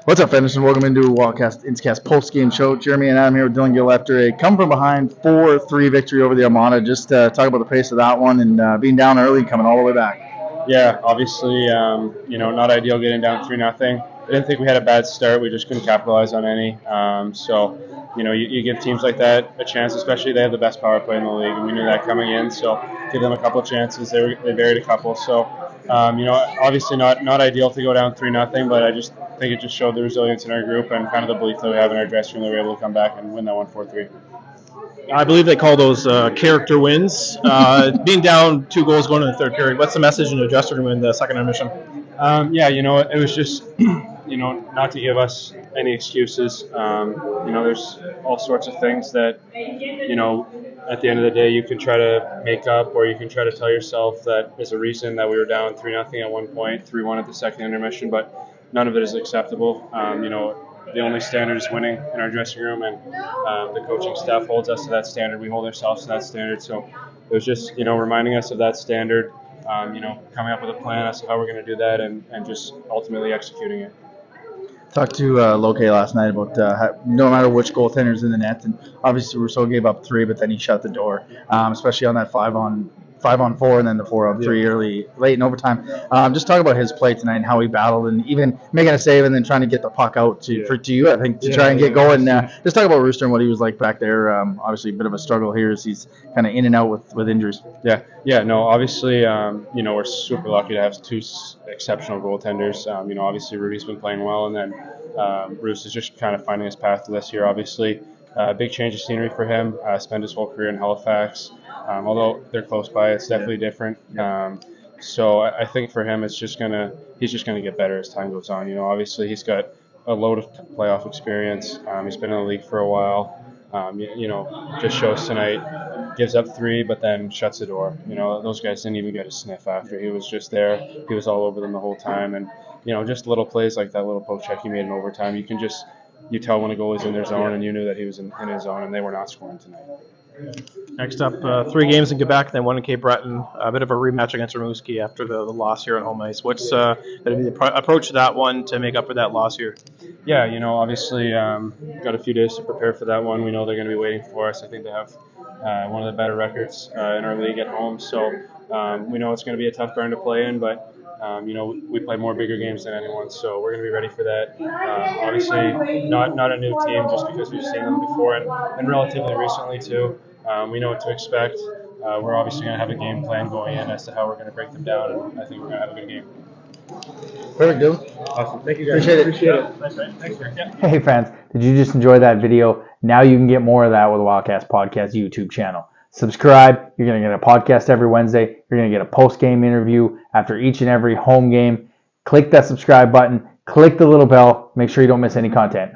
What's up, fans? And welcome into Inscast post-game show. Jeremy and I'm here with Dyllan Gill after a come-from-behind 4-3 victory over the Armada. Just talk about the pace of that one and being down early and coming all the way back. Yeah, obviously, not ideal getting down 3-0. I didn't think we had a bad start. We just couldn't capitalize on any. You give teams like that a chance, especially they have the best power play in the league, and we knew that coming in. So give them a couple of chances. They buried a couple. So, obviously not ideal to go down 3-0, but I just think it just showed the resilience in our group and kind of the belief that we have in our dressing room that we're able to come back and win that 1-4-3. I believe they call those character wins. Being down 2 goals going into the third period, what's the message in the dressing room in the second intermission? It was just, not to give us any excuses. There's all sorts of things that, at the end of the day you can try to make up, or you can try to tell yourself that is a reason that we were down 3-0 at one point, 3-1 at the second intermission, but none of it is acceptable. The only standard is winning in our dressing room, and the coaching staff holds us to that standard. We hold ourselves to that standard. So it was just, reminding us of that standard, coming up with a plan as to how we're going to do that, and just ultimately executing it. Talked to Loke last night about no matter which goaltender's in the net, and obviously Rousseau gave up 3, but then he shut the door, especially on that 5-on-4 and then the 4-on-3 late in overtime. Just talk about his play tonight and how he battled, and even making a save and then trying to get the puck out to you, I think, to try and get going. Just talk about Rooster and what he was like back there. Obviously a bit of a struggle here as he's kind of in and out with injuries. Obviously, we're super lucky to have 2 exceptional goaltenders. Obviously Rudy's been playing well, and then Bruce is just kind of finding his path to this year. Obviously, big change of scenery for him. Spent his whole career in Halifax. Although they're close by, it's definitely different. So I think for him, he's just gonna get better as time goes on. Obviously he's got a load of playoff experience. He's been in the league for a while. Just shows tonight, gives up 3, but then shuts the door. Those guys didn't even get a sniff after. He was just there. He was all over them the whole time, and just little plays like that little poke check he made in overtime. You tell when a goalie's in their zone, and you knew that he was in his zone, and they were not scoring tonight. Next up, 3 games in Quebec, then 1 in Cape Breton. A bit of a rematch against Rimouski after the loss here on home ice. What's going to be the approach to that one to make up for that loss here? Yeah, obviously got a few days to prepare for that one. We know they're going to be waiting for us. I think they have one of the better records in our league at home. So we know it's going to be a tough ground to play in, but we play more bigger games than anyone, so we're going to be ready for that. Obviously, not a new team just because we've seen them before and relatively recently too. We know what to expect. We're obviously going to have a game plan going in as to how we're going to break them down, and I think we're going to have a good game. Perfect, dude. Awesome. Thank you, guys. Appreciate it. Thanks, man. Yeah. Hey, fans. Did you just enjoy that video? Now you can get more of that with the Wildcast Podcast YouTube channel. Subscribe. You're going to get a podcast every Wednesday. You're going to get a post-game interview after each and every home game. Click that subscribe button. Click the little bell. Make sure you don't miss any content.